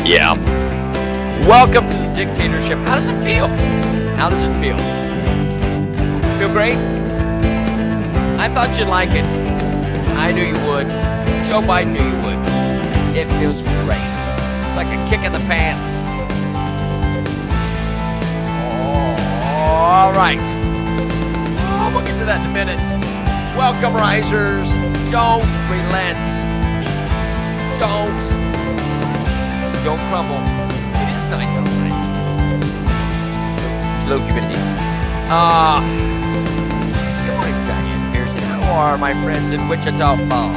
Yeah. Welcome to the dictatorship. How does it feel? How does it feel? Feel great? I thought you'd like it. I knew you would. Joe Biden knew you would. It feels great. It's like a kick in the pants. All right. Oh, we'll get to that in a minute. Welcome, risers. Don't relent. Don't crumble. It is nice outside. Low humidity. Good morning, Diane Pearson. How are my friends in Wichita Falls?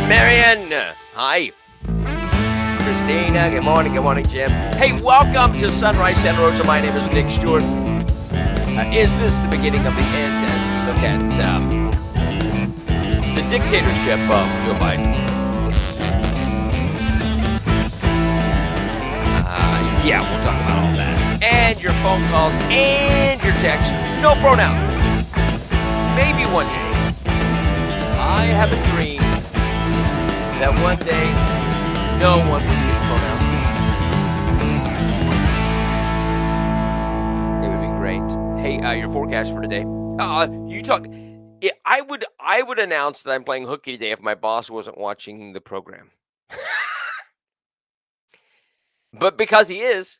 Marion, hi. Christina, good morning. Good morning, Jim. Hey, welcome to Sunrise Santa Rosa. My name is Nick Stewart. Is this the beginning of the end as we look at the dictatorship of Joe Biden? Yeah, we'll talk about all that. And your phone calls and your texts. No pronouns. Maybe one day. I have a dream that one day no one will use pronouns. It would be great. Hey, your forecast for today. You talk. I would announce that I'm playing hooky today if my boss wasn't watching the program. But because he is,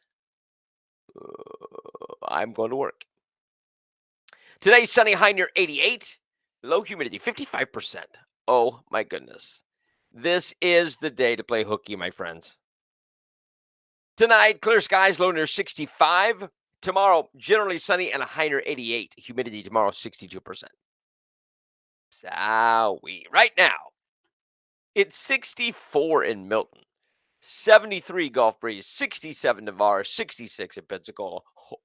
I'm going to work. Today's sunny, high near 88, low humidity 55%. Oh my goodness. This is the day to play hooky, my friends. Tonight, clear skies, low near 65. Tomorrow, generally sunny and a high near 88. Humidity tomorrow, 62%. Sowie. Right now, it's 64 in Milton. 73 Gulf Breeze, 67 Navarre, 66 at Pensacola. Oh.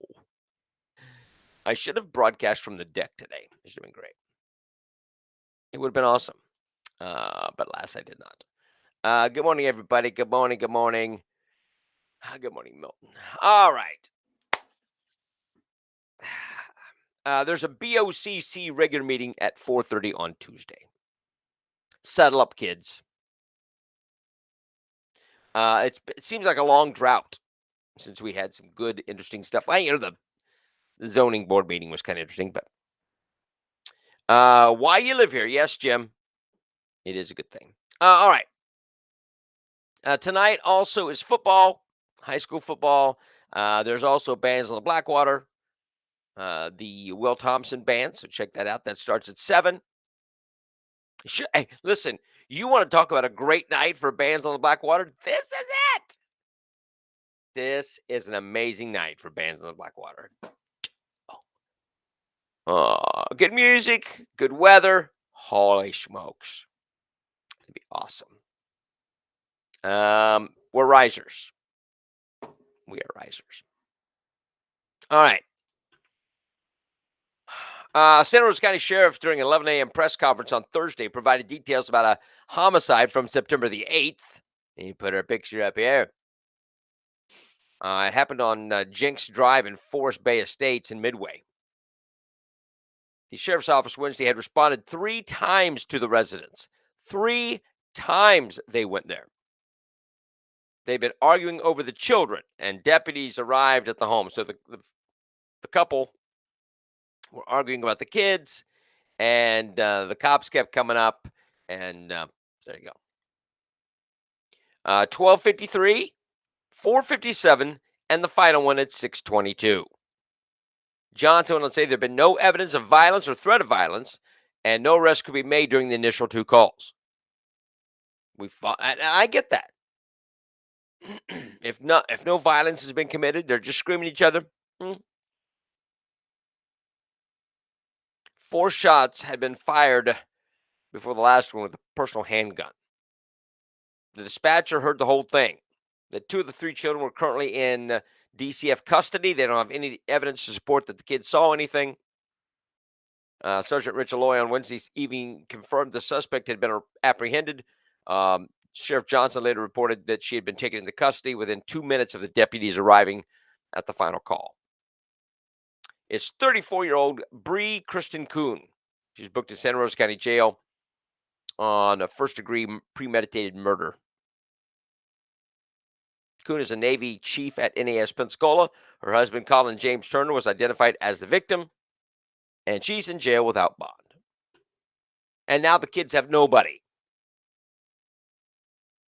I should have broadcast from the deck today. It should have been great. It would have been awesome. But alas, I did not. Good morning, everybody. Good morning. Good morning. Good morning, Milton. All right. There's a BOCC regular meeting at 4:30 on Tuesday. Settle up, kids. It seems like a long drought since we had some good, interesting stuff. The zoning board meeting was kind of interesting, but why you live here? Yes, Jim. It is a good thing. All right. Tonight also is football, high school football. There's also bands on the Blackwater, the Will Thompson band. So check that out. That starts at 7. Hey, listen, you want to talk about a great night for bands on the Blackwater? This is it. This is an amazing night for bands on the Blackwater. Good music, good weather. Holy smokes. It'd be awesome. We're risers. We are risers. All right. Santa Rosa County Sheriff, during an 11 a.m. press conference on Thursday, provided details about a homicide from September the 8th. And you put her picture up here. It happened on Jenks Drive in Forest Bay Estates in Midway. The sheriff's office Wednesday had responded 3 times to the residents. 3 times they went there. They've been arguing over the children, and deputies arrived at the home. So the couple were arguing about the kids, and the cops kept coming up, and there you go. 12:53, 4:57, and the final one at 6:22. Johnson went on to say there had been no evidence of violence or threat of violence, and no arrest could be made during the initial 2 calls. I get that. If no violence has been committed, they're just screaming at each other. 4 shots had been fired before the last one with a personal handgun. The dispatcher heard the whole thing. The 2 of the 3 children were currently in DCF custody. They don't have any evidence to support that the kids saw anything. Sergeant Rich Alloy on Wednesday evening confirmed the suspect had been apprehended. Sheriff Johnson later reported that she had been taken into custody within 2 minutes of the deputies arriving at the final call. It's 34-year-old Bree Kristen Kuhn. She's booked in Santa Rosa County Jail on a first-degree premeditated murder. Kuhn is a Navy chief at NAS Pensacola. Her husband, Colin James Turner, was identified as the victim, and she's in jail without bond. And now the kids have nobody.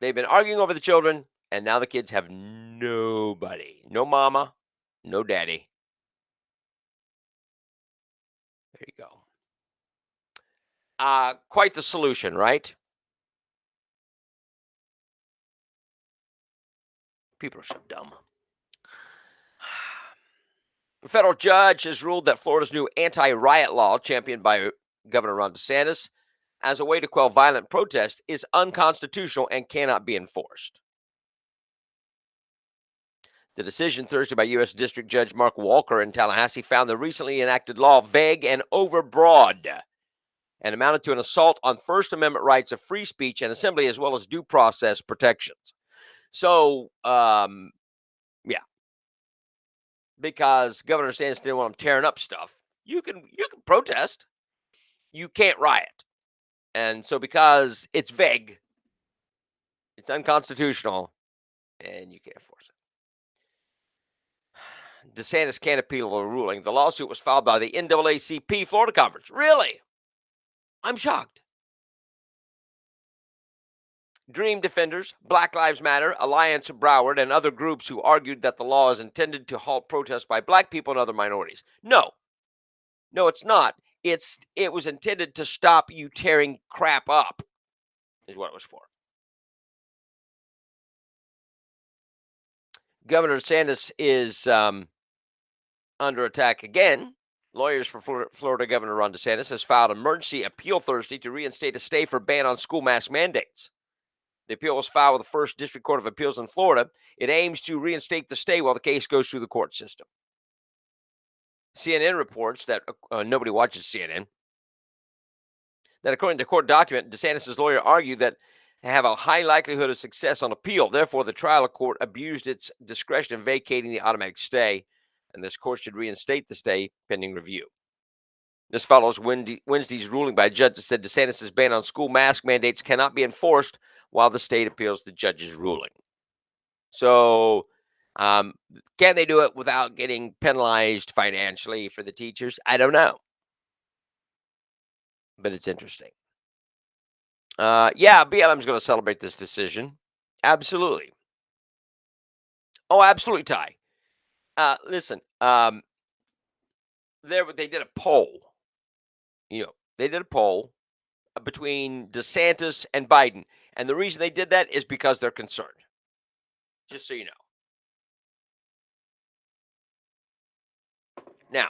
They've been arguing over the children, and now the kids have nobody. No mama, no daddy. There you go. Quite the solution, right? People are so dumb. A federal judge has ruled that Florida's new anti-riot law, championed by Governor Ron DeSantis, as a way to quell violent protest, is unconstitutional and cannot be enforced. The decision Thursday by U.S. District Judge Mark Walker in Tallahassee found the recently enacted law vague and overbroad and amounted to an assault on First Amendment rights of free speech and assembly, as well as due process protections. So, yeah, because Governor DeSantis didn't want them tearing up stuff. You can protest, you can't riot, and so because it's vague, it's unconstitutional, and you can't enforce it. DeSantis can't appeal the ruling. The lawsuit was filed by the NAACP Florida Conference. Really? I'm shocked. Dream Defenders, Black Lives Matter, Alliance Broward, and other groups who argued that the law is intended to halt protests by black people and other minorities. No, it's not. It was intended to stop you tearing crap up, is what it was for. Governor DeSantis is under attack again. Lawyers for Florida Governor Ron DeSantis has filed an emergency appeal Thursday to reinstate a stay for ban on school mask mandates. The appeal was filed with the First District Court of Appeals in Florida. It aims to reinstate the stay while the case goes through the court system. CNN reports that nobody watches CNN. That according to court document, DeSantis' lawyer argued that they have a high likelihood of success on appeal. Therefore, the trial court abused its discretion in vacating the automatic stay, and this court should reinstate the stay pending review. This follows Wednesday's ruling by a judge that said DeSantis' ban on school mask mandates cannot be enforced while the state appeals the judge's ruling. So, can they do it without getting penalized financially for the teachers? I don't know. But it's interesting. Yeah, BLM's going to celebrate this decision. Absolutely. Oh, absolutely, Ty. Listen, they did a poll. They did a poll between DeSantis and Biden. And the reason they did that is because they're concerned. Just so you know. Now,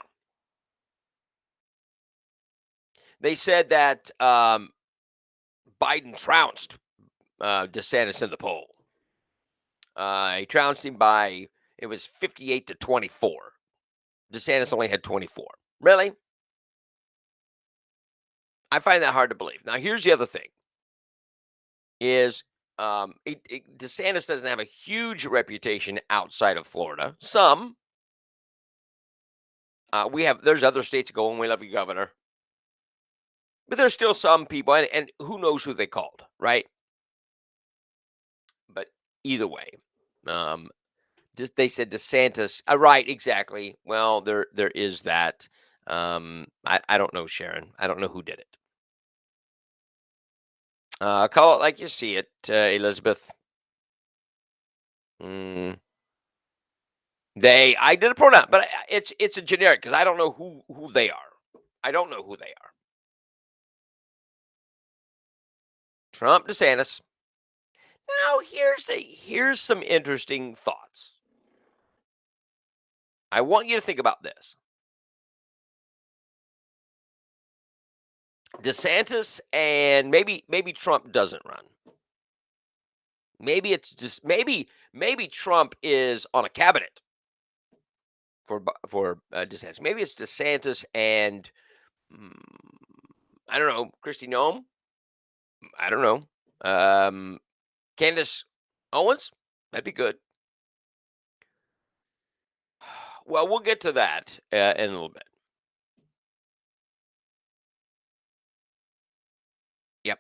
they said that Biden trounced DeSantis in the poll. He trounced him by, it was 58-24. DeSantis only had 24. Really? I find that hard to believe. Now, here's the other thing. Is DeSantis doesn't have a huge reputation outside of Florida. Some. There's other states going, we love you, governor. But there's still some people, and who knows who they called, right? But either way, they said DeSantis. Right, exactly. Well, there is that. I don't know, Sharon. I don't know who did it. Call it like you see it, Elizabeth. I did a pronoun, but it's a generic because I don't know who they are. I don't know who they are. Trump, DeSantis. Now here's some interesting thoughts. I want you to think about this. DeSantis and maybe Trump doesn't run. Maybe it's just maybe Trump is on a cabinet for DeSantis. Maybe it's DeSantis and I don't know, Kristi Noem. I don't know. Candace Owens. That'd be good. Well, we'll get to that in a little bit. Yep.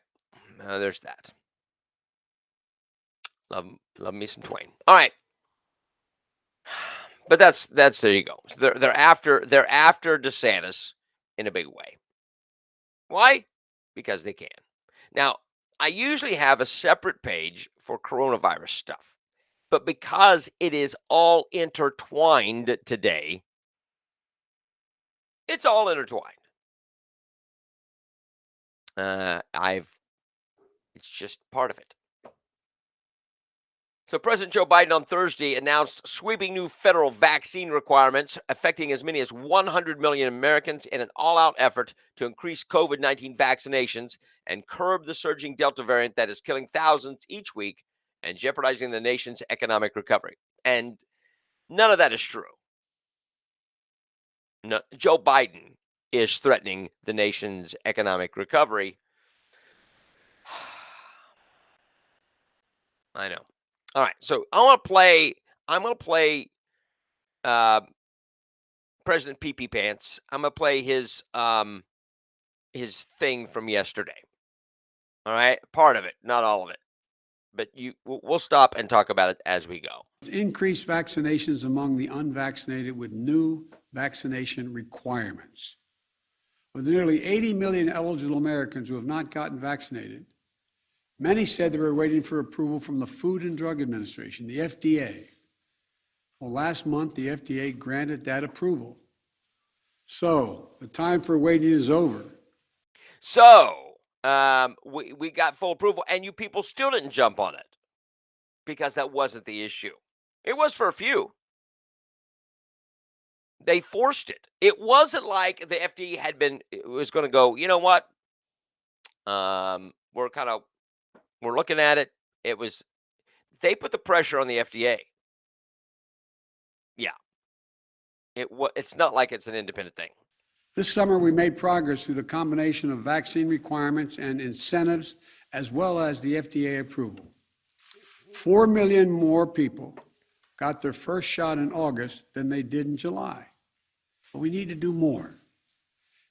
There's that. Love me some Twain. All right. But that's there you go. So they're after DeSantis in a big way. Why? Because they can. Now, I usually have a separate page for coronavirus stuff, but because it is all intertwined today, it's all intertwined. It's just part of it. So President Joe Biden on Thursday announced sweeping new federal vaccine requirements affecting as many as 100 million Americans in an all-out effort to increase COVID-19 vaccinations and curb the surging Delta variant that is killing thousands each week and jeopardizing the nation's economic recovery. And none of that is true. No, Joe Biden is threatening the nation's economic recovery. I know. All right, so I'm gonna play President PP Pants. I'm gonna play his thing from yesterday. All right, part of it, not all of it, but we'll stop and talk about it as we go. Increased vaccinations among the unvaccinated with new vaccination requirements. With nearly 80 million eligible Americans who have not gotten vaccinated, many said they were waiting for approval from the Food and Drug Administration, the FDA. Well, last month, the FDA granted that approval. So the time for waiting is over. So we got full approval, and you people still didn't jump on it because that wasn't the issue. It was for a few. They forced it. It wasn't like the FDA was going to go, you know what? We're looking at it. They put the pressure on the FDA. Yeah. It's not like it's an independent thing. This summer, we made progress through the combination of vaccine requirements and incentives, as well as the FDA approval. 4 million more people got their first shot in August than they did in July. But we need to do more.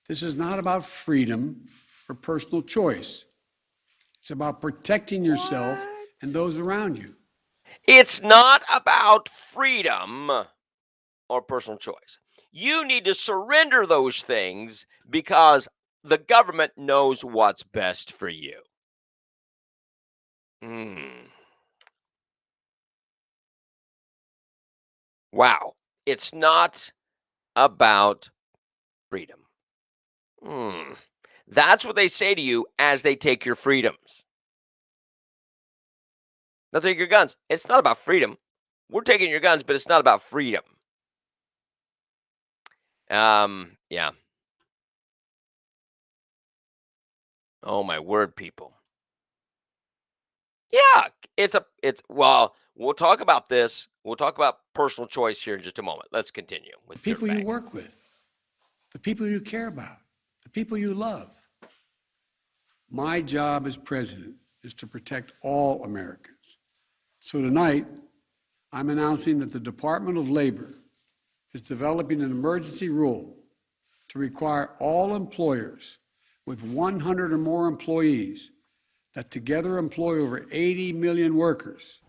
This is not about freedom or personal choice. It's about protecting yourself and those around you. It's not about freedom or personal choice. You need to surrender those things because the government knows what's best for you. Wow. It's not about freedom. That's what they say to you as they take your freedoms. They'll take your guns. It's not about freedom. We're taking your guns, but it's not about freedom. Yeah. Oh my word, people. Yeah, well, we'll talk about this. We'll talk about personal choice here in just a moment. Let's continue with the people you work with, the people you care about, the people you love. My job as president is to protect all Americans. So tonight, I'm announcing that the Department of Labor is developing an emergency rule to require all employers with 100 or more employees that together employ over 80 million workers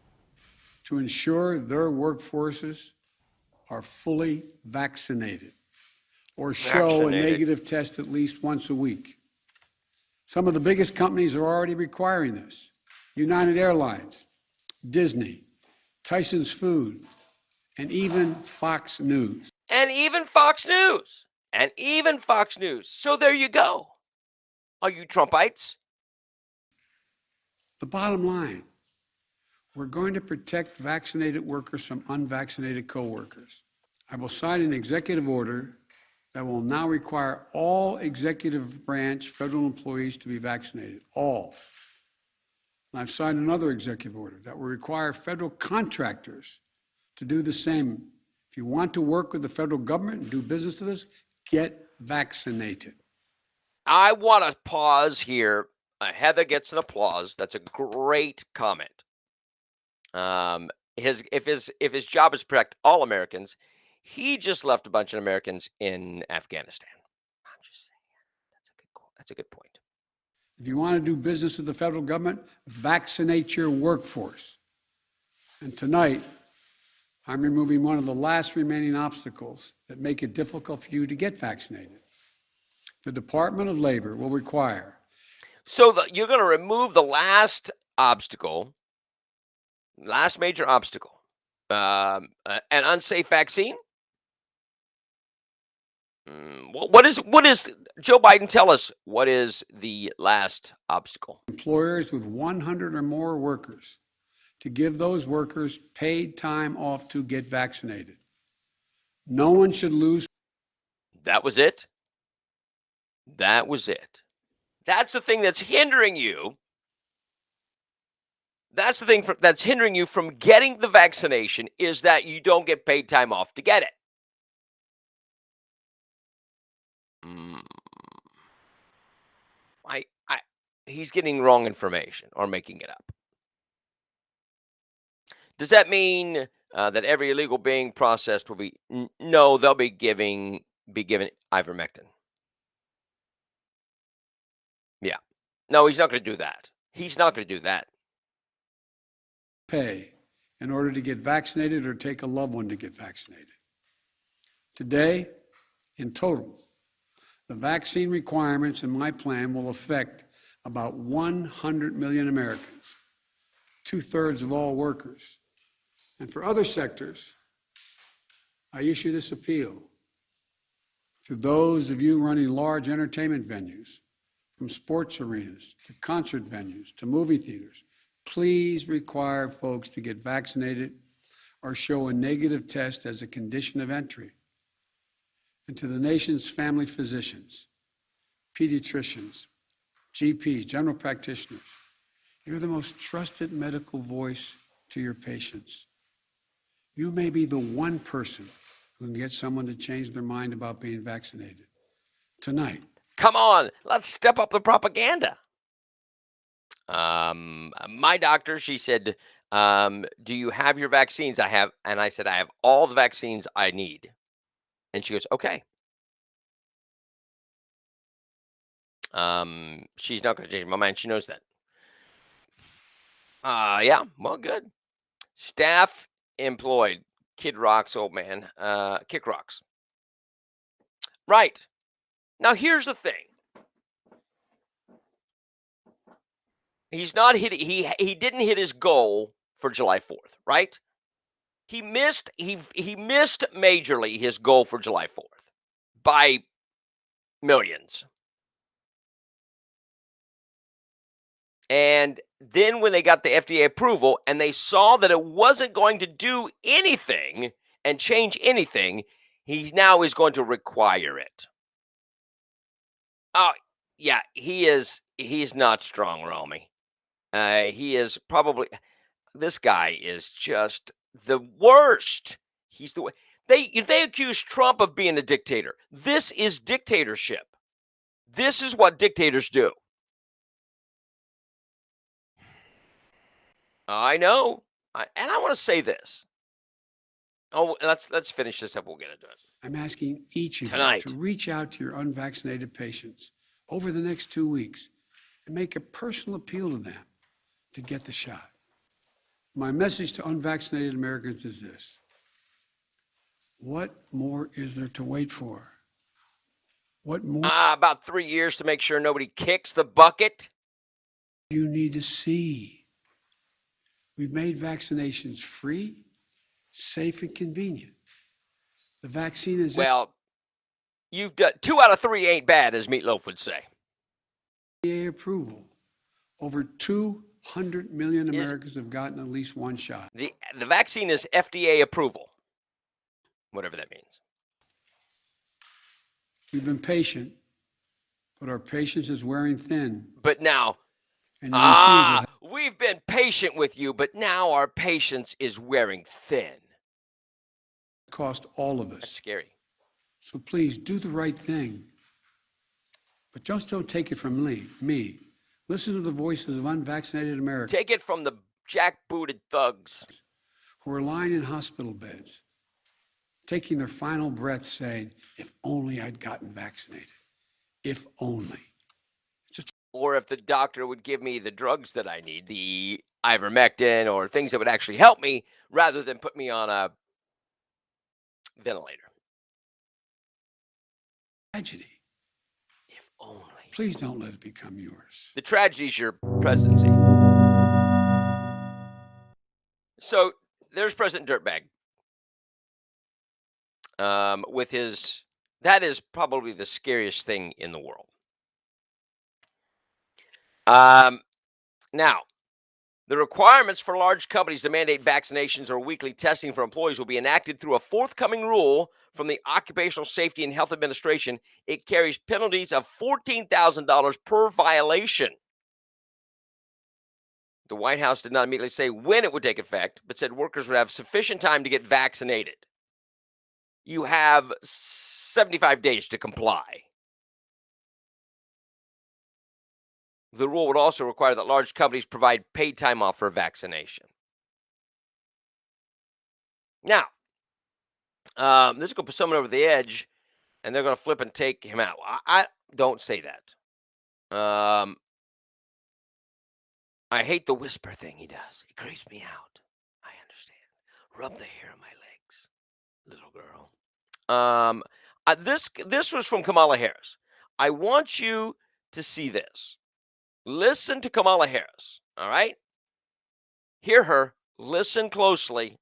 to ensure their workforces are fully vaccinated or show a negative test at least once a week. Some of the biggest companies are already requiring this. United Airlines, Disney, Tyson's Food, and even Fox News. And even Fox News. So there you go. Are you Trumpites? The bottom line, we're going to protect vaccinated workers from unvaccinated coworkers. I will sign an executive order that will now require all executive branch federal employees to be vaccinated, all. And I've signed another executive order that will require federal contractors to do the same. If you want to work with the federal government and do business with us, get vaccinated. I want to pause here. Heather gets an applause. That's a great comment. If his job is to protect all Americans, he just left a bunch of Americans in Afghanistan. I'm just saying. That's a good point. If you want to do business with the federal government, vaccinate your workforce. And tonight, I'm removing one of the last remaining obstacles that make it difficult for you to get vaccinated. The Department of Labor will require. So you're going to remove the last obstacle, last major obstacle, an unsafe vaccine? What is Joe Biden? Tell us, what is the last obstacle? Employers with 100 or more workers to give those workers paid time off to get vaccinated. No one should lose. That was it. That was it. That's the thing that's hindering you. That's the thing that's hindering you from getting the vaccination, is that you don't get paid time off to get it. He's getting wrong information or making it up. Does that mean that every illegal being processed will be? No, they'll be given ivermectin. Yeah. No, he's not going to do that. He's not going to do that. Pay in order to get vaccinated or take a loved one to get vaccinated. Today, in total, the vaccine requirements in my plan will affect about 100 million Americans, 2/3 of all workers. And for other sectors, I issue this appeal to those of you running large entertainment venues, from sports arenas to concert venues to movie theaters. Please require folks to get vaccinated or show a negative test as a condition of entry. And to the nation's family physicians, pediatricians, GPs, general practitioners, you're the most trusted medical voice to your patients. You may be the one person who can get someone to change their mind about being vaccinated. Tonight. Come on, let's step up the propaganda. My doctor, she said, do you have your vaccines? I have. And I said, I have all the vaccines I need. And she goes, okay. She's not going to change my mind. She knows that. Yeah, well, good. Staff employed. Kid Rock's old man. Kick Rocks. Right. Now, here's the thing. He's not hit. He didn't hit his goal for July 4th, right? He missed majorly his goal for July 4th by millions. And then when they got the FDA approval and they saw that it wasn't going to do anything and change anything, he now is going to require it. Oh, yeah, he's not strong, Romy. He is probably, this guy is just the worst. He's the way if they accuse Trump of being a dictator, this is dictatorship. This is what dictators do. I know. And I want to say this. Oh, let's finish this up. We'll get into it. I'm asking each of Tonight. you to reach out to your unvaccinated patients over the next 2 weeks and make a personal appeal to them to get the shot. My message to unvaccinated Americans is this: what more is there to wait for? What more? About 3 years to make sure nobody kicks the bucket. You need to see. We've made vaccinations free, safe, and convenient. The vaccine is... Well, you've done 2 out of 3 ain't bad, as Meatloaf would say. FDA approval. Over 200 million Americans have gotten at least one shot. The vaccine is FDA approval, whatever that means. We've been patient, but our patience is wearing thin. But now, we've been patient with you, but now our patience is wearing thin. Cost all of us. That's scary. So please do the right thing. But just don't take it from me. Listen to the voices of unvaccinated Americans. Take it from the jackbooted thugs who are lying in hospital beds, taking their final breath saying, if only I'd gotten vaccinated. If only. Or if the doctor would give me the drugs that I need, the ivermectin or things that would actually help me, rather than put me on a ventilator. Tragedy. If only. Please don't let it become yours. The tragedy is your presidency. So there's President Dirtbag. With his, that is probably the scariest thing in the world. Now, the requirements for large companies to mandate vaccinations or weekly testing for employees will be enacted through a forthcoming rule from the Occupational Safety and Health Administration. It carries penalties of $14,000 per violation. The White House did not immediately say when it would take effect, but said workers would have sufficient time to get vaccinated. You have 75 days to comply. The rule would also require that large companies provide paid time off for vaccination. Now, this is going to put someone over the edge, and they're going to flip and take him out. I don't say that. I hate the whisper thing he does. It creeps me out. I understand. Rub the hair on my legs, little girl. This was from Kamala Harris. I want you to see this. Listen to Kamala Harris, all right? Hear her. Listen closely.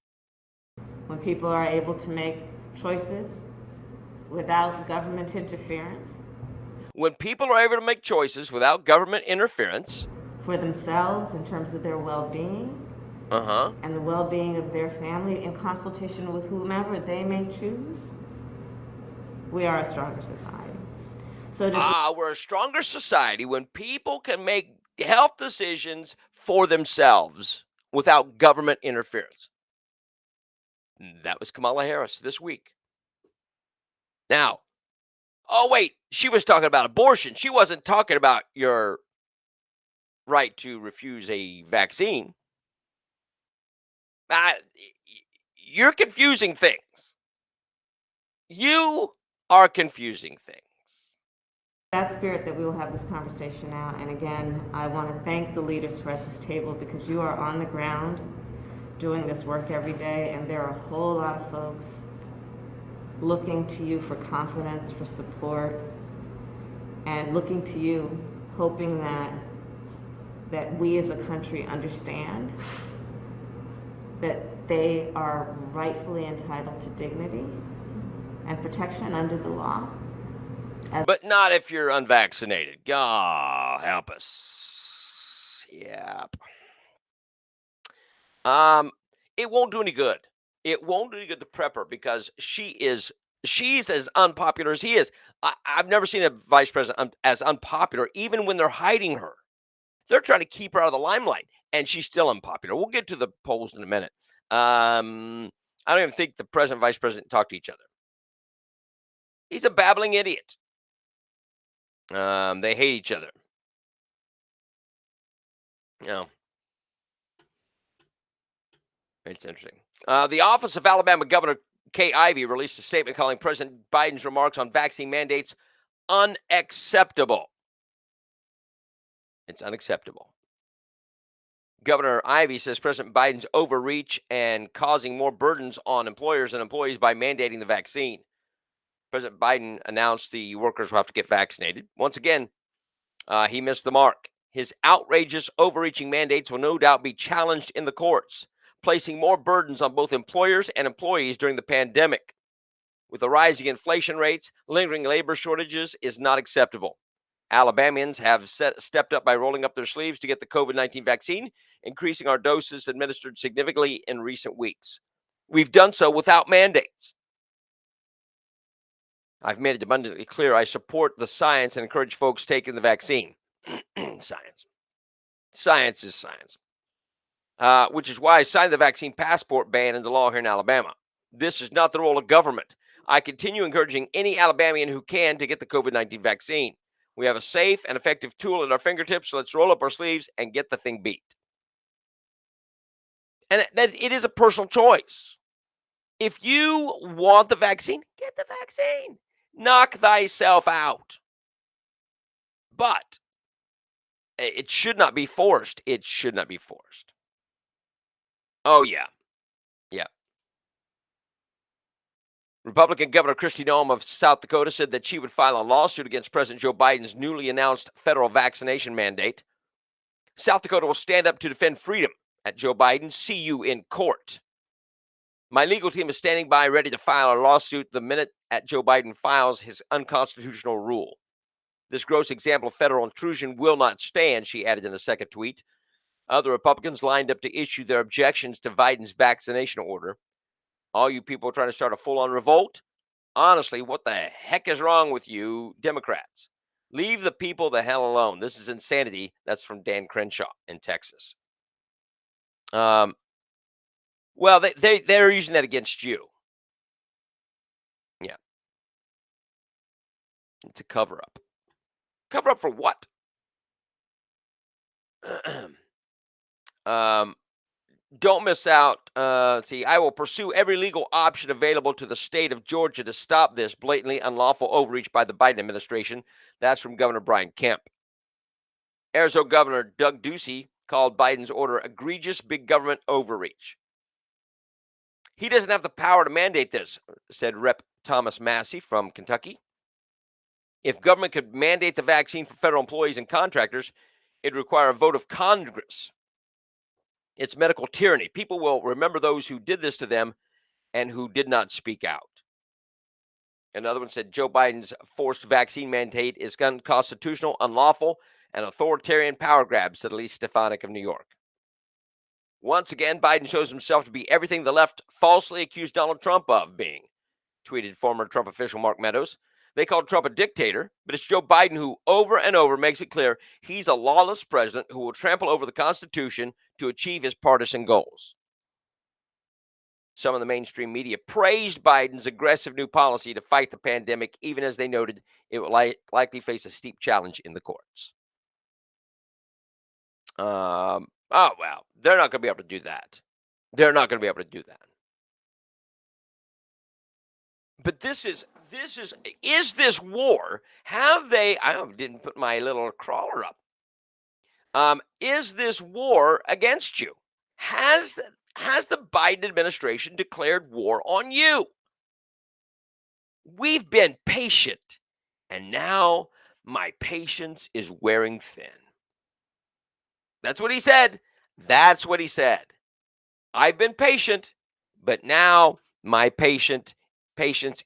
When people are able to make choices without government interference. When people are able to make choices without government interference. For themselves in terms of their well-being. And the well-being of their family in consultation with whomever they may choose. We are a stronger society. So we're a stronger society when people can make health decisions for themselves without government interference. That was Kamala Harris this week. Now, oh wait, she was talking about abortion. She wasn't talking about your right to refuse a vaccine. You're confusing things. You are confusing things. That spirit that we will have this conversation now. And again, I want to thank the leaders who are at this table because you are on the ground doing this work every day. And there are a whole lot of folks looking to you for confidence, for support, and looking to you, hoping that we as a country understand that they are rightfully entitled to dignity and protection under the law. But not if you're unvaccinated. God help us. Yep. It won't do any good. It won't do any good to prep her because she's as unpopular as he is. I've never seen a vice president as unpopular, even when they're hiding her. They're trying to keep her out of the limelight, and she's still unpopular. We'll get to the polls in a minute. I don't even think the president and vice president talk to each other. He's a babbling idiot. They hate each other. Yeah. It's interesting. The Office of Alabama Governor Kay Ivey released a statement calling President Biden's remarks on vaccine mandates unacceptable. It's unacceptable. Governor Ivey says President Biden's overreach and causing more burdens on employers and employees by mandating the vaccine. President Biden announced the workers will have to get vaccinated. Once again, he missed the mark. His outrageous, overreaching mandates will no doubt be challenged in the courts, placing more burdens on both employers and employees during the pandemic. With the rising inflation rates, lingering labor shortages is not acceptable. Alabamians have stepped up by rolling up their sleeves to get the COVID-19 vaccine, increasing our doses administered significantly in recent weeks. We've done so without mandates. I've made it abundantly clear I support the science and encourage folks taking the vaccine. Science. Science is science. Which is why I signed the vaccine passport ban into law here in Alabama. This is not the role of government. I continue encouraging any Alabamian who can to get the COVID-19 vaccine. We have a safe and effective tool at our fingertips, so let's roll up our sleeves and get the thing beat. And it is a personal choice. If you want the vaccine, get the vaccine. Knock thyself out. But it should not be forced. It should not be forced. Oh, yeah. Yeah. Republican Governor Kristi Noem of South Dakota said that she would file a lawsuit against President Joe Biden's newly announced federal vaccination mandate. South Dakota will stand up to defend freedom at Joe Biden. See you in court. My legal team is standing by ready to file a lawsuit the minute that Joe Biden files his unconstitutional rule. This gross example of federal intrusion will not stand, she added in a second tweet. Other Republicans lined up to issue their objections to Biden's vaccination order. All you people trying to start a full-on revolt? Honestly, what the heck is wrong with you, Democrats? Leave the people the hell alone. This is insanity. That's from Dan Crenshaw in Texas. Well, they're using that against you. Yeah. It's a cover-up. Cover-up for what? Don't miss out. I will pursue every legal option available to the state of Georgia to stop this blatantly unlawful overreach by the Biden administration. That's from Governor Brian Kemp. Arizona Governor Doug Ducey called Biden's order egregious big government overreach. He doesn't have the power to mandate this, said Rep. Thomas Massey from Kentucky. If government could mandate the vaccine for federal employees and contractors, it'd require a vote of Congress. It's medical tyranny. People will remember those who did this to them and who did not speak out. Another one said Joe Biden's forced vaccine mandate is unconstitutional, unlawful, and authoritarian power grab, said Elise Stefanik of New York. Once again, Biden shows himself to be everything the left falsely accused Donald Trump of being, tweeted former Trump official Mark Meadows. They called Trump a dictator, but it's Joe Biden who over and over makes it clear he's a lawless president who will trample over the Constitution to achieve his partisan goals. Some of the mainstream media praised Biden's aggressive new policy to fight the pandemic, even as they noted it will likely face a steep challenge in the courts. Well, they're not going to be able to do that. They're not going to be able to do that. But is this war? I didn't put my little crawler up. Is this war against you? Has the Biden administration declared war on you? We've been patient, and now my patience is wearing thin. That's what he said. That's what he said. I've been patient, but now my patience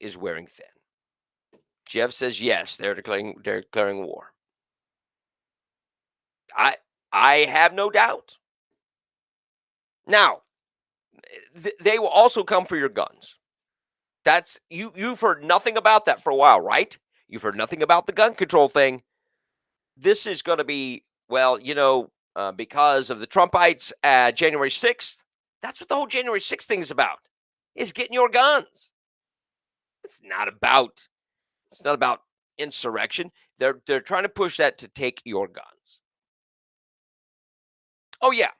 is wearing thin. Jeff says yes, they're declaring war. I have no doubt. Now, they will also come for your guns. That's you've heard nothing about that for a while, right? You've heard nothing about the gun control thing. This is going to be, because of the Trumpites January 6th. That's what the whole January 6th thing is about, is getting your guns. It's not about insurrection. They're trying to push that to take your guns. Oh yeah.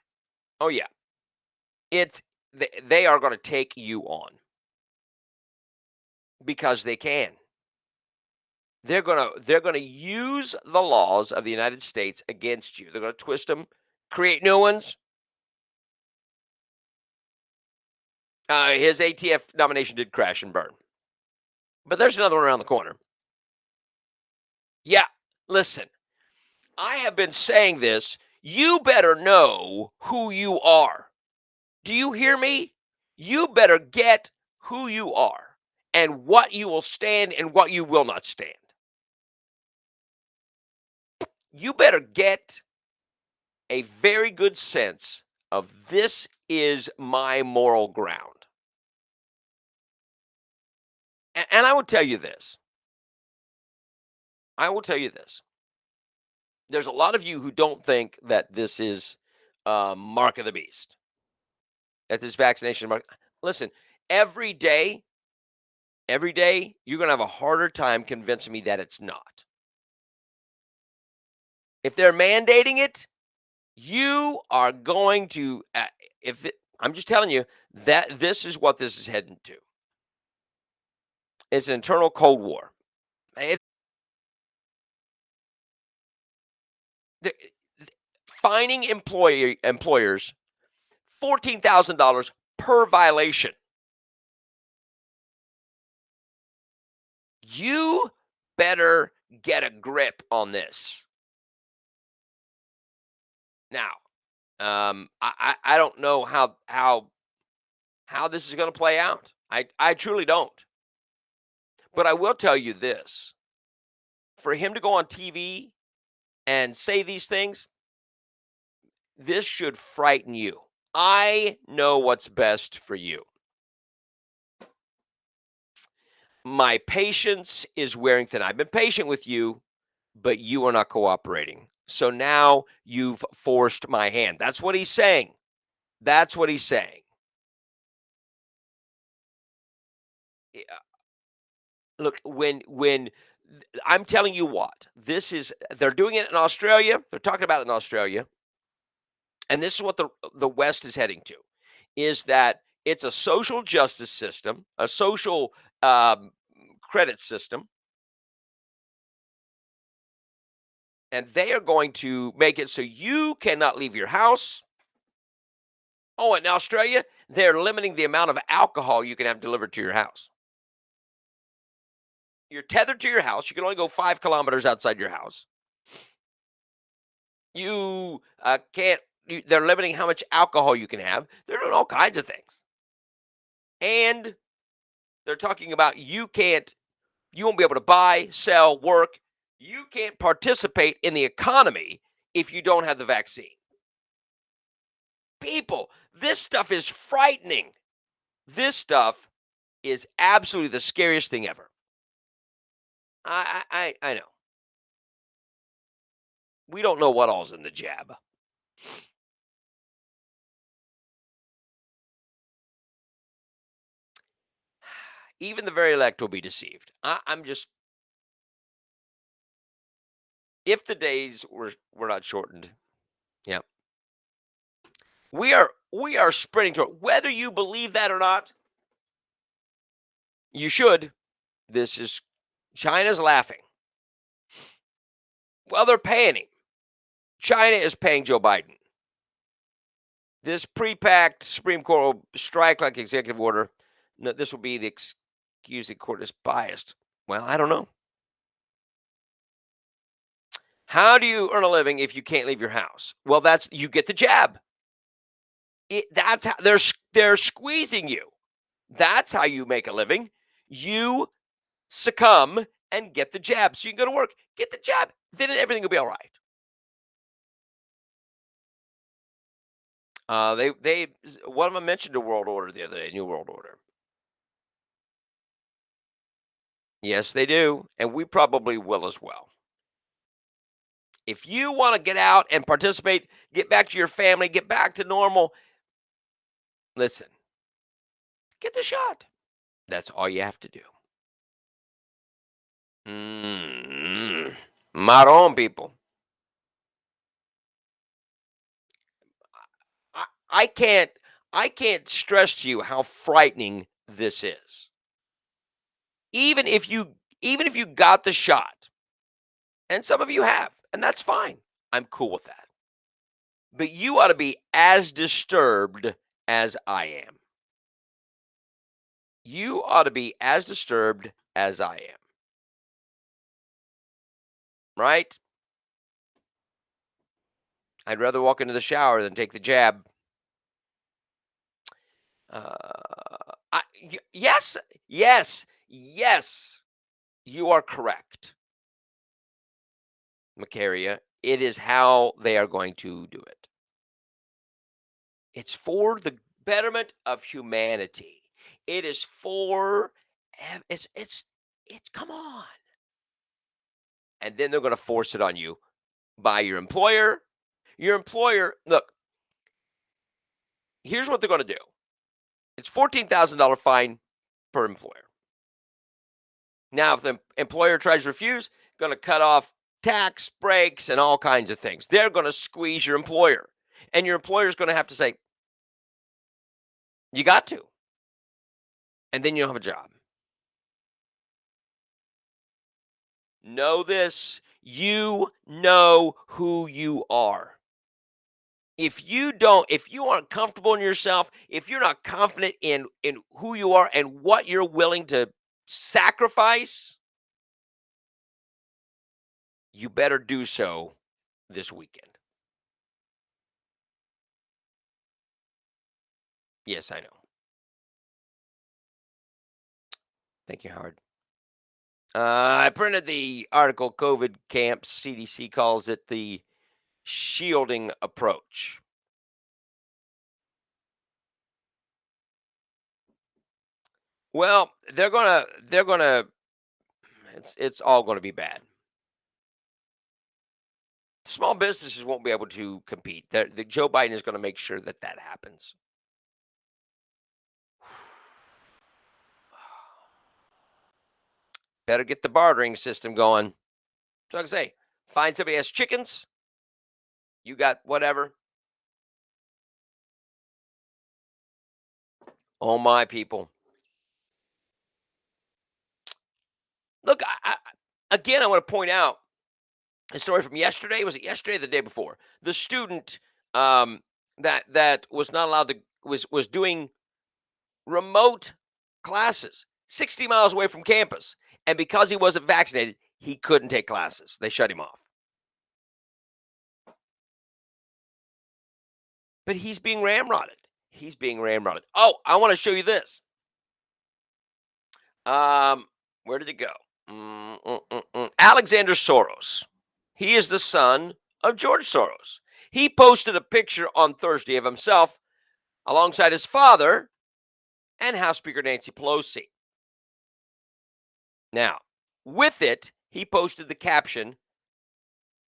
They are going to take you on because they can. They're going to use the laws of the United States against you. They're going to twist them, create new ones. His ATF nomination did crash and burn. But there's another one around the corner. Yeah, listen. I have been saying this. You better know who you are. Do you hear me? You better get who you are and what you will stand and what you will not stand. You better get a very good sense of this is my moral ground. And I will tell you this. There's a lot of you who don't think that this is mark of the beast. That this vaccination mark. Listen, every day, you're going to have a harder time convincing me that it's not. If they're mandating it, you are going to, I'm just telling you that this is what this is heading to. It's an internal Cold War. Fining employers $14,000 per violation. You better get a grip on this. Now, I don't know how this is going to play out. I truly don't. But I will tell you this: for him to go on TV and say these things, this should frighten you. I know what's best for you. My patience is wearing thin. I've been patient with you, but you are not cooperating. So now you've forced my hand. That's what he's saying. That's what he's saying. Yeah. Look, when I'm telling you what, they're doing it in Australia. They're talking about it in Australia. And this is what the West is heading to, is that it's a social justice system, a social credit system, and they are going to make it so you cannot leave your house. Oh, in Australia, they're limiting the amount of alcohol you can have delivered to your house. You're tethered to your house. You can only go 5 kilometers outside your house. You can't. They're limiting how much alcohol you can have. They're doing all kinds of things, and they're talking about you won't be able to buy, sell, work. You can't participate in the economy if you don't have the vaccine. People, this stuff is frightening. This stuff is absolutely the scariest thing ever. I know. We don't know what all's in the jab. Even the very elect will be deceived. I'm just, if the days were not shortened, yeah, we are sprinting toward, whether you believe that or not. You should. China's laughing. Well, they're paying him. China is paying Joe Biden. This pre-packed Supreme Court will strike like executive order. No, this will be the excuse the court is biased. Well, I don't know. How do you earn a living if you can't leave your house? Well, you get the jab. That's how they're squeezing you. That's how you make a living. You succumb and get the jab, so you can go to work. Get the jab, then everything will be all right. One of them mentioned a world order the other day, New World Order. Yes, they do, and we probably will as well. If you want to get out and participate, get back to your family, get back to normal, listen, get the shot. That's all you have to do. Marron people. I can't stress to you how frightening this is. Even if you got the shot, and some of you have, and that's fine. I'm cool with that. But you ought to be as disturbed as I am. You ought to be as disturbed as I am. Right? I'd rather walk into the shower than take the jab. Yes, you are correct, Macaria. It is how they are going to do it. It's for the betterment of humanity. It is for, it's come on. And then they're going to force it on you by your employer. Your employer, look, here's what they're going to do. It's $14,000 fine per employer. Now, if the employer tries to refuse, going to cut off tax breaks and all kinds of things. They're going to squeeze your employer. And your employer is going to have to say, you got to. And then you don't have a job. Know this. You know who you are. If you aren't comfortable in yourself, if you're not confident in who you are and what you're willing to sacrifice, you better do so this weekend. Yes, I know. Thank you, Howard. I printed the article, COVID camps, CDC calls it the shielding approach. Well, they're gonna, it's all gonna be bad. Small businesses won't be able to compete. Joe Biden is gonna make sure that happens. Better get the bartering system going. So like I say, find somebody who has chickens. You got whatever. Oh, my people. Look, again, I want to point out a story from yesterday. Was it yesterday or the day before? The student that was not allowed to, was doing remote classes 60 miles away from campus. And because he wasn't vaccinated, he couldn't take classes. They shut him off. But he's being ramrodded. Oh, I want to show you this. Where did it go? Alexander Soros. He is the son of George Soros. He posted a picture on Thursday of himself alongside his father and House Speaker Nancy Pelosi. Now, with it, he posted the caption,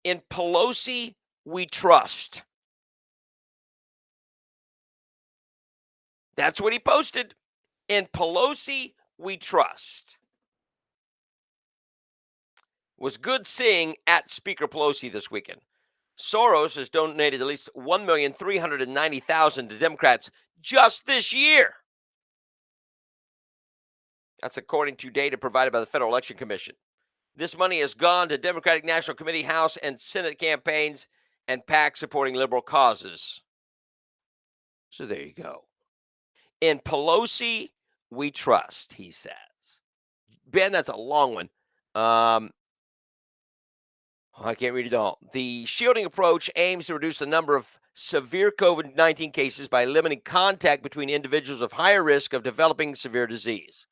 "In Pelosi, we trust." That's what he posted. "In Pelosi, we trust." It was good seeing at Speaker Pelosi this weekend. Soros has donated at least $1,390,000 to Democrats just this year. That's according to data provided by the Federal Election Commission. This money has gone to Democratic National Committee, House, and Senate campaigns and PACs supporting liberal causes. So there you go. "In Pelosi, we trust," he says. Ben, that's a long one. I can't read it all. The shielding approach aims to reduce the number of severe COVID-19 cases by limiting contact between individuals of higher risk of developing severe disease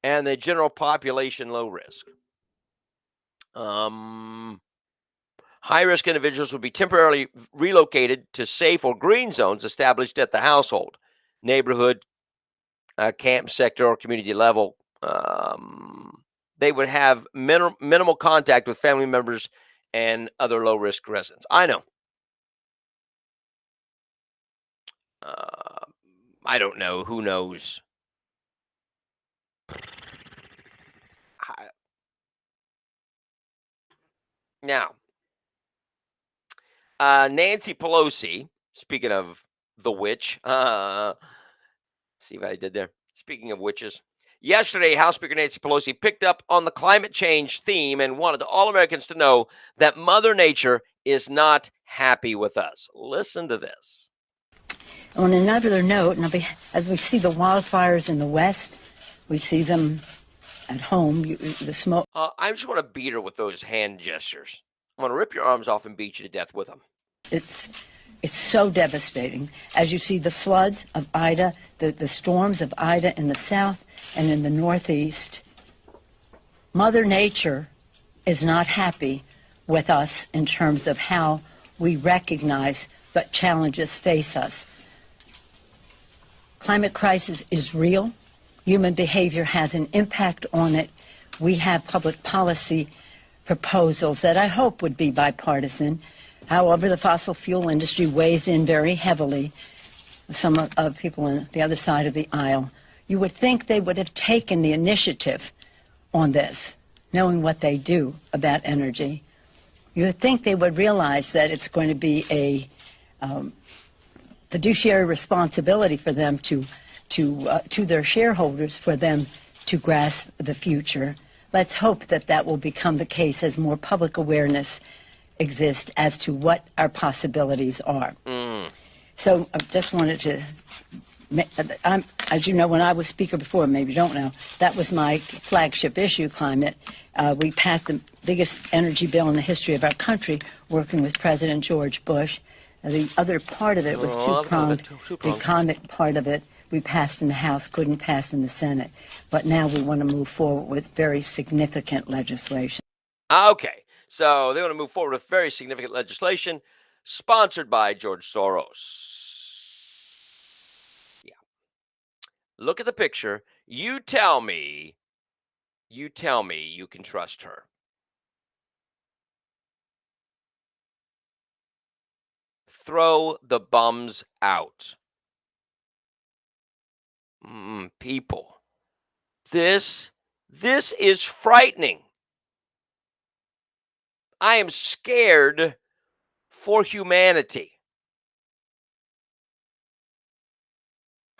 and the general population low risk. High-risk individuals would be temporarily relocated to safe or green zones established at the household, neighborhood, camp sector, or community level. They would have minimal contact with family members and other low-risk residents. I know. I don't know. Who knows? Now, Nancy Pelosi, speaking of the witch, see what I did there? Speaking of witches, yesterday, House Speaker Nancy Pelosi picked up on the climate change theme and wanted all Americans to know that Mother Nature is not happy with us. Listen to this. On another note, as we see the wildfires in the West, we see them at home, the smoke. I just want to beat her with those hand gestures. I'm going to rip your arms off and beat you to death with them. It's so devastating. As you see the floods of Ida, the storms of Ida in the south and in the northeast, Mother Nature is not happy with us in terms of how we recognize what challenges face us. Climate crisis is real. Human behavior has an impact on it. We have public policy proposals that I hope would be bipartisan. However, the fossil fuel industry weighs in very heavily. Some of people on the other side of the aisle, you would think they would have taken the initiative on this, knowing what they do about energy. You would think they would realize that it's going to be a fiduciary responsibility for them to their shareholders, for them to grasp the future. Let's hope that that will become the case as more public awareness exists as to what our possibilities are. So I just wanted to As you know, when I was speaker before, maybe you don't know, that was my flagship issue, climate. We passed the biggest energy bill in the history of our country, working with President George Bush. The other part of it was two-pronged. The economic part of it we passed in the House, couldn't pass in the Senate. But now we want to move forward with very significant legislation. Okay, so they want to move forward with very significant legislation sponsored by George Soros. Yeah. Look at the picture. You tell me you can trust her. Throw the bums out. People, this is frightening. I am scared for humanity.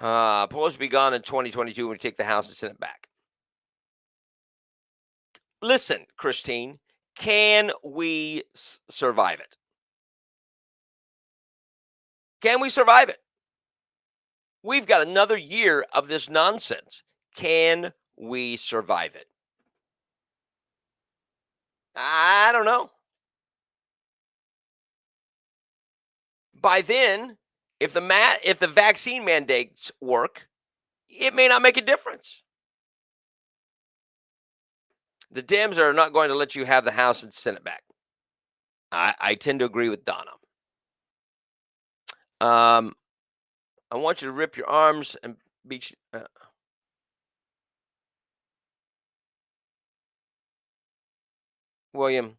Pelosi will be gone in 2022 when we take the House and Senate back. Listen, Christine, can we survive it? Can we survive it? We've got another year of this nonsense. Can we survive it? I don't know. By then, if the vaccine mandates work, it may not make a difference. The Dems are not going to let you have the House and Senate back. I tend to agree with Donna. I want you to rip your arms and beat. William,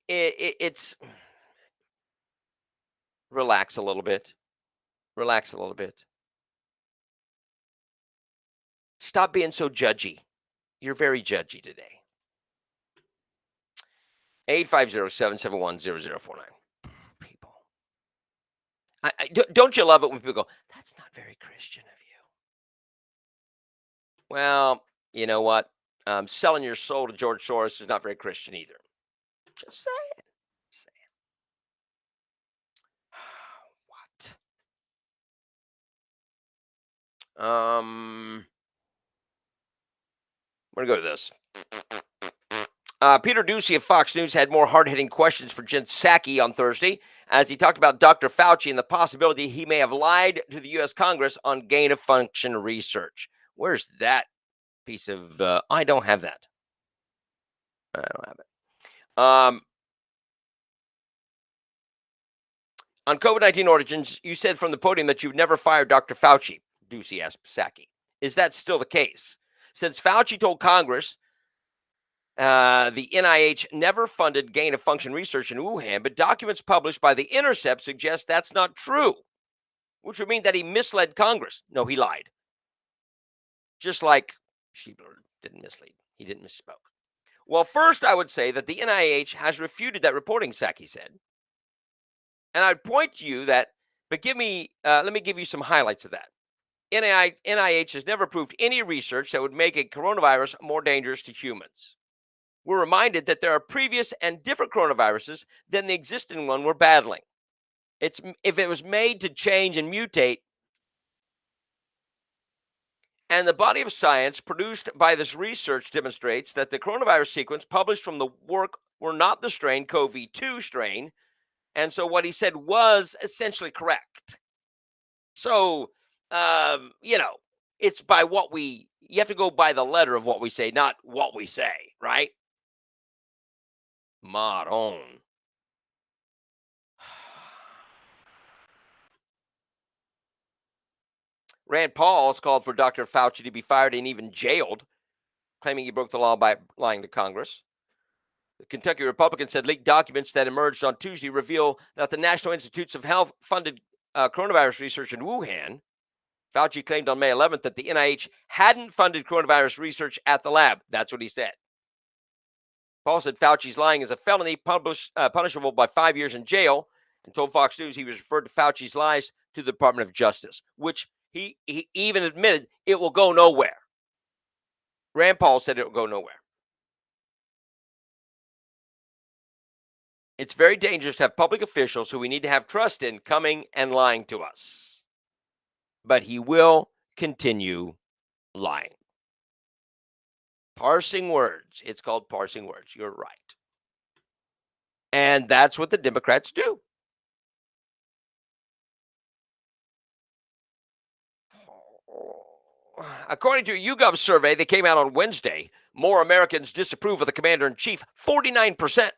it's relax a little bit. Relax a little bit. Stop being so judgy. You're very judgy today. 850-771-0049. People. Don't you love it when people go, that's not very Christian of you? Well, you know what? Selling your soul to George Soros is not very Christian either. Just saying. What? I'm going to go to this. Peter Doocy of Fox News had more hard-hitting questions for Jen Psaki on Thursday as he talked about Dr. Fauci and the possibility he may have lied to the U.S. Congress on gain-of-function research. Where's that piece of... I don't have that. I don't have it. On COVID-19 origins, you said from the podium that you've never fired Dr. Fauci, Doocy asked Psaki. Is that still the case? Since Fauci told Congress the NIH never funded gain-of-function research in Wuhan, but documents published by The Intercept suggest that's not true, which would mean that he misled Congress. No, he lied. Just like Schiebler didn't mislead. He didn't misspoke. Well, first, I would say that the NIH has refuted that reporting, Psaki said. And I'd point to you that, but let me give you some highlights of that. NIH has never approved any research that would make a coronavirus more dangerous to humans. We're reminded that there are previous and different coronaviruses than the existing one we're battling. If it was made to change and mutate, and the body of science produced by this research demonstrates that the coronavirus sequence published from the work were not the strain CoV-2 strain, and so what he said was essentially correct. So, it's by you have to go by the letter of what we say, not what we say, right? Maron. Rand Paul has called for Dr. Fauci to be fired and even jailed, claiming he broke the law by lying to Congress. The Kentucky Republican said leaked documents that emerged on Tuesday reveal that the National Institutes of Health funded coronavirus research in Wuhan. Fauci claimed on May 11th that the NIH hadn't funded coronavirus research at the lab. That's what he said. Paul said Fauci's lying is a felony punishable by 5 years in jail, and told Fox News he was referred to Fauci's lies to the Department of Justice, which he even admitted it will go nowhere. Rand Paul said it will go nowhere. It's very dangerous to have public officials who we need to have trust in coming and lying to us. but he will continue lying. Parsing words. It's called parsing words. You're right. And that's what the Democrats do. According to a YouGov survey that came out on Wednesday, more Americans disapprove of the commander-in-chief, 49%,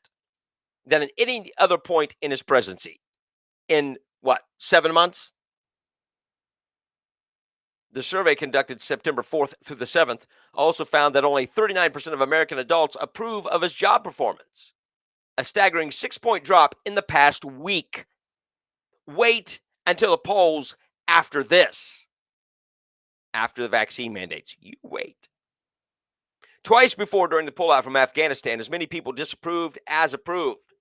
than at any other point in his presidency. In, 7 months? The survey conducted September 4th through the 7th also found that only 39% of American adults approve of his job performance, a staggering 6-point drop in the past week. Wait until the polls after this. After the vaccine mandates. You wait. Twice before during the pullout from Afghanistan, as many people disapproved as approved.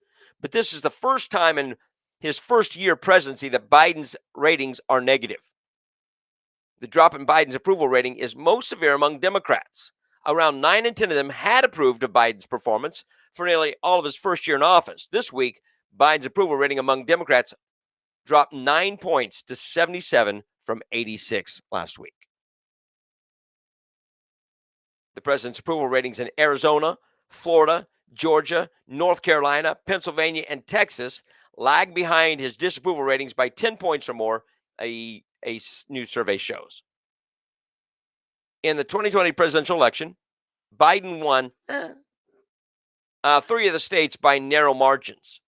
But this is the first time in his first year presidency that Biden's ratings are negative. The drop in Biden's approval rating is most severe among Democrats. Around 9 in 10 of them had approved of Biden's performance for nearly all of his first year in office. This week, Biden's approval rating among Democrats dropped 9 points to 77 from 86 last week. The president's approval ratings in Arizona, Florida, Georgia, North Carolina, Pennsylvania, and Texas lag behind his disapproval ratings by 10 points or more, a new survey shows. In the 2020 presidential election, Biden won 3 of the states by narrow margins: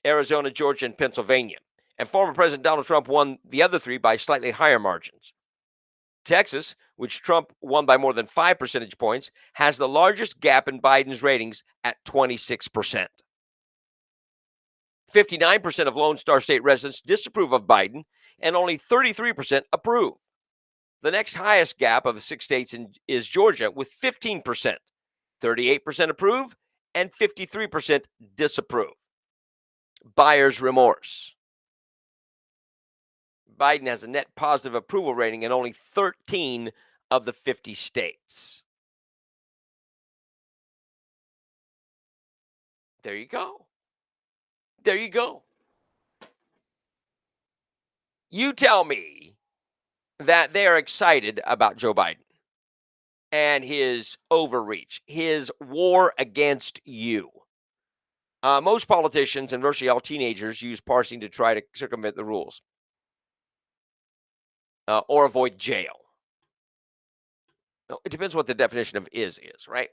Arizona, Georgia, and Pennsylvania. And former President Donald Trump won the other 3 by slightly higher margins. Texas, which Trump won by more than 5 percentage points, has the largest gap in Biden's ratings at 26%. 59% of Lone Star State residents disapprove of Biden, and only 33% approve. The next highest gap of the 6 states is Georgia, with 15%. 38% approve, and 53% disapprove. Buyer's remorse. Biden has a net positive approval rating in only 13 of the 50 states. There you go. There you go. You tell me that they are excited about Joe Biden and his overreach, his war against you. Most politicians and virtually all teenagers use parsing to try to circumvent the rules or avoid jail. It depends what the definition of is, right?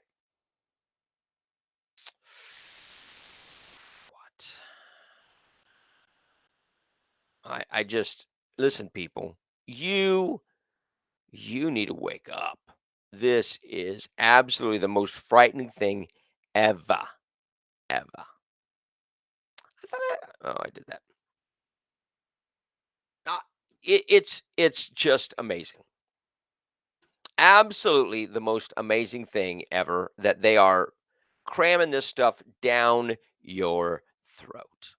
What? I just, listen, people, you need to wake up. This is absolutely the most frightening thing ever. I did that. It's just amazing. Absolutely the most amazing thing ever that they are cramming this stuff down your throat.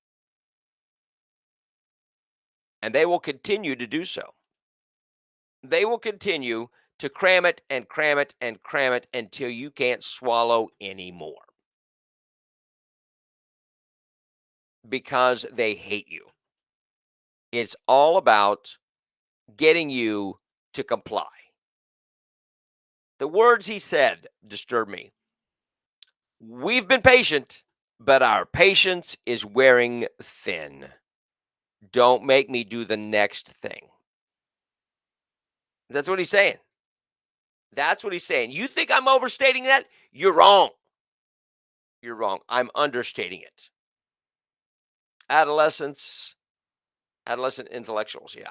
And they will continue to do so. They will continue to cram it and cram it and cram it until you can't swallow anymore. Because they hate you. It's all about getting you to comply. The words he said disturb me. We've been patient, but our patience is wearing thin. Don't make me do the next thing. That's what he's saying. That's what he's saying. You think I'm overstating that? You're wrong. You're wrong. I'm understating it. Adolescent intellectuals, yeah.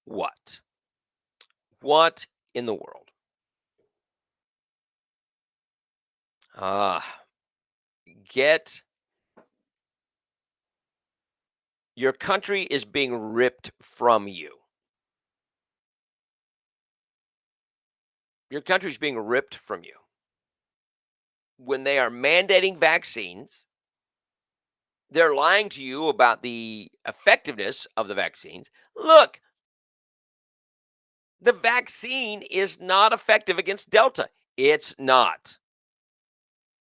What? What in the world? Your country is being ripped from you. Your country's being ripped from you. When they are mandating vaccines, they're lying to you about the effectiveness of the vaccines. Look, the vaccine is not effective against Delta. It's not.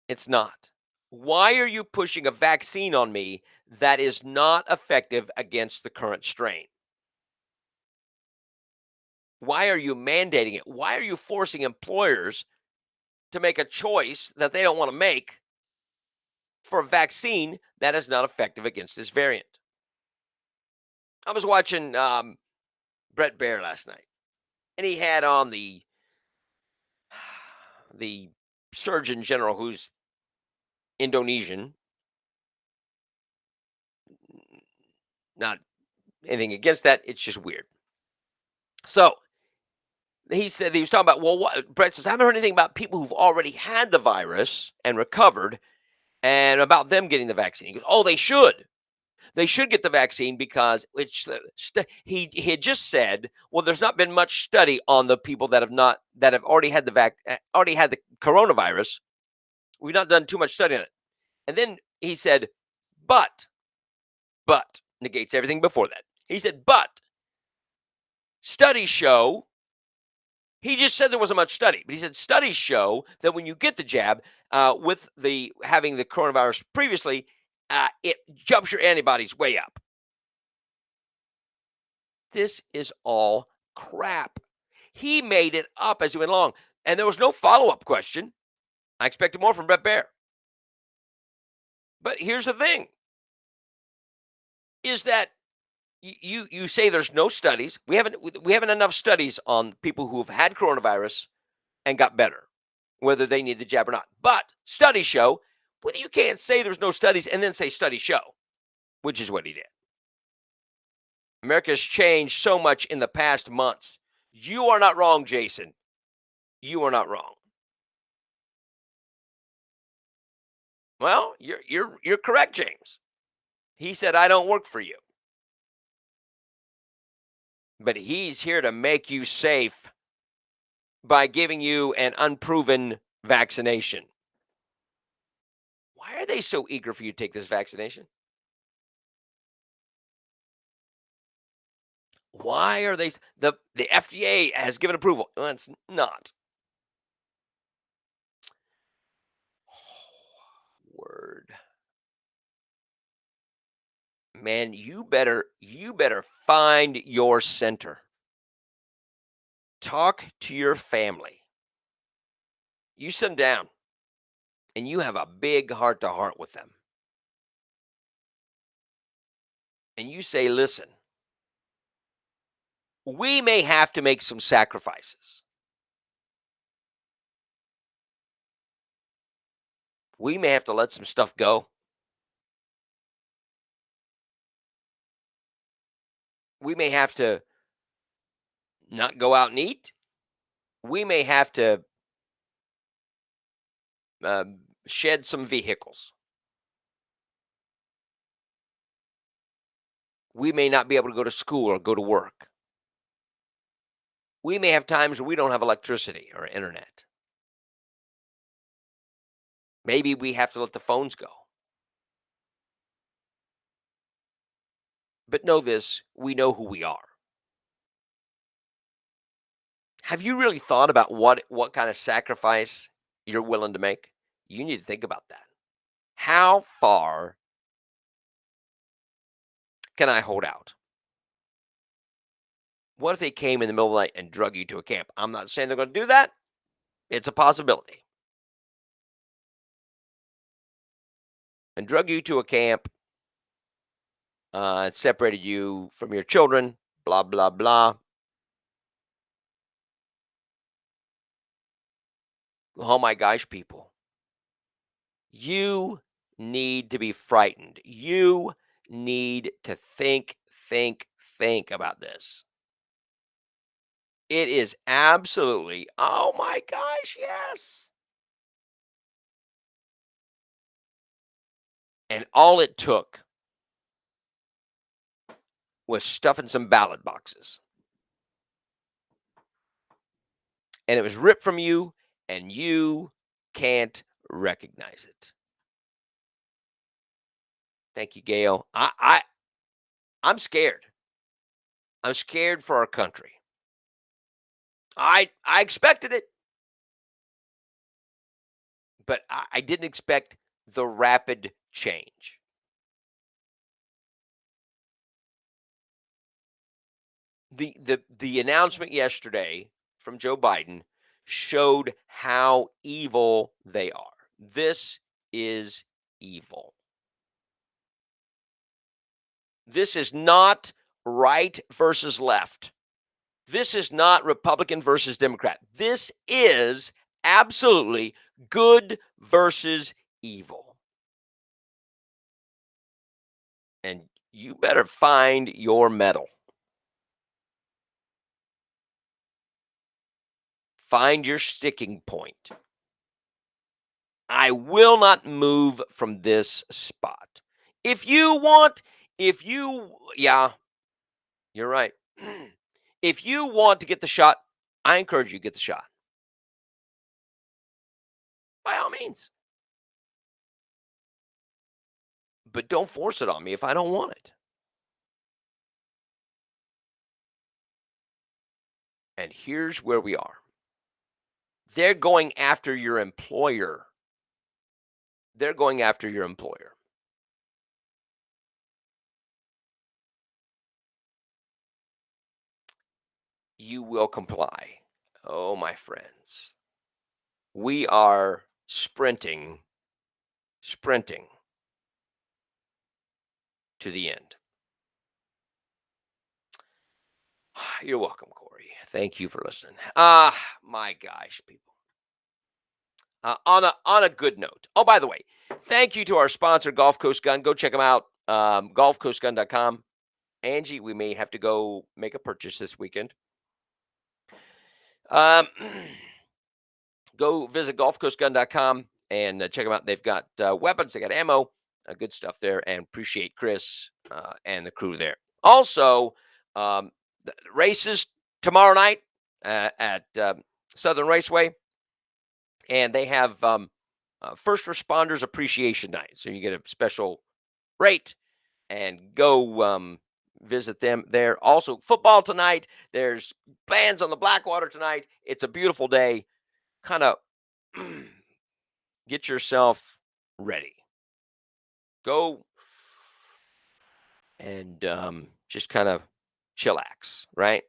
It's not. Why are you pushing a vaccine on me that is not effective against the current strain? Why are you mandating it? Why are you forcing employers to make a choice that they don't want to make for a vaccine that is not effective against this variant? I was watching Brett Baer last night, and he had on the Surgeon General, who's Indonesian. Not anything against that. It's just weird. So he said, he was talking about, well, what Brett says, I haven't heard anything about people who've already had the virus and recovered and about them getting the vaccine. He goes, oh, they should. They should get the vaccine because it's he had just said, well, there's not been much study on the people that have already had already had the coronavirus. We've not done too much study on it. And then he said, but negates everything before that. He said, but studies show. He just said there wasn't much study, but he said studies show that when you get the jab, with having the coronavirus previously, it jumps your antibodies way up. This is all crap. He made it up as he went along, and there was no follow-up question. I expected more from Brett Baer. But here's the thing, is that you say there's no studies. We haven't enough studies on people who have had coronavirus and got better, whether they need the jab or not. But studies show, well, you can't say there's no studies and then say studies show, which is what he did. America has changed so much in the past months. You are not wrong, Jason. You are not wrong. Well, you're correct, James. He said, I don't work for you. But he's here to make you safe by giving you an unproven vaccination. Why are they so eager for you to take this vaccination? Why are they? The FDA has given approval. Well, it's not. Oh, word. Man, you better find your center. Talk to your family. You sit them down and you have a big heart to heart with them. And you say, listen, we may have to make some sacrifices. We may have to let some stuff go. We may have to not go out and eat. We may have to shed some vehicles. We may not be able to go to school or go to work. We may have times where we don't have electricity or internet. Maybe we have to let the phones go. But know this, we know who we are. Have you really thought about what kind of sacrifice you're willing to make? You need to think about that. How far can I hold out? What if they came in the middle of the night and drug you to a camp? I'm not saying they're going to do that. It's a possibility. And drug you to a camp, and separated you from your children, blah, blah, blah. Oh my gosh, people. You need to be frightened. You need to think about this. It is absolutely, oh my gosh, yes. And all it took was stuffing some ballot boxes. And it was ripped from you, and you can't recognize it. Thank you, Gail. I'm scared. I'm scared for our country. I expected it, but I didn't expect the rapid change. The announcement yesterday from Joe Biden showed how evil they are. This is evil. This is not right versus left. This is not Republican versus Democrat. This is absolutely good versus evil. And you better find your medal. Find your sticking point. I will not move from this spot. Yeah, you're right. If you want to get the shot, I encourage you to get the shot. By all means. But don't force it on me if I don't want it. And here's where we are. They're going after your employer. They're going after your employer. You will comply. Oh, my friends. We are sprinting to the end. You're welcome, Corey. Thank you for listening. My gosh, people. On a good note. Oh, by the way, thank you to our sponsor, Gulf Coast Gun. Go check them out. GulfCoastGun.com. Angie, we may have to go make a purchase this weekend. Go visit GulfCoastGun.com and check them out. They've got weapons, they got ammo, good stuff there, and appreciate Chris and the crew there. Also, the races tomorrow night at Southern Raceway, and they have First Responders Appreciation Night. So you get a special rate and go visit them there. Also, football tonight. There's bands on the Blackwater tonight. It's a beautiful day. Kind of get yourself ready. Go and just kind of chillax, right?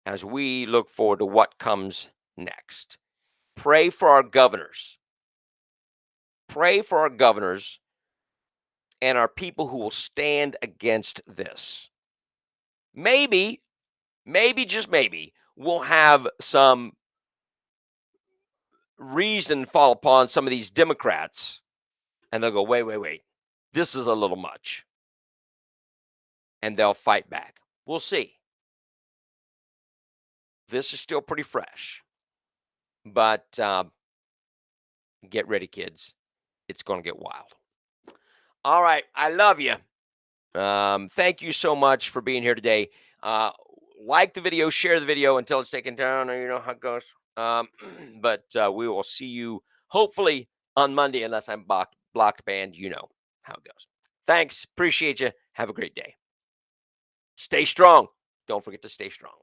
As we look forward to what comes next. Pray for our governors. Pray for our governors and our people who will stand against this. Maybe, just maybe, we'll have some reason fall upon some of these Democrats, and they'll go, wait, this is a little much. And they'll fight back. We'll see. This is still pretty fresh. But get ready, kids. It's going to get wild. All right. I love you. Thank you so much for being here today. Like the video, share the video until it's taken down. You know how it goes. But we will see you hopefully on Monday, unless I'm blocked banned. You know how it goes. Thanks. Appreciate you. Have a great day. Stay strong. Don't forget to stay strong.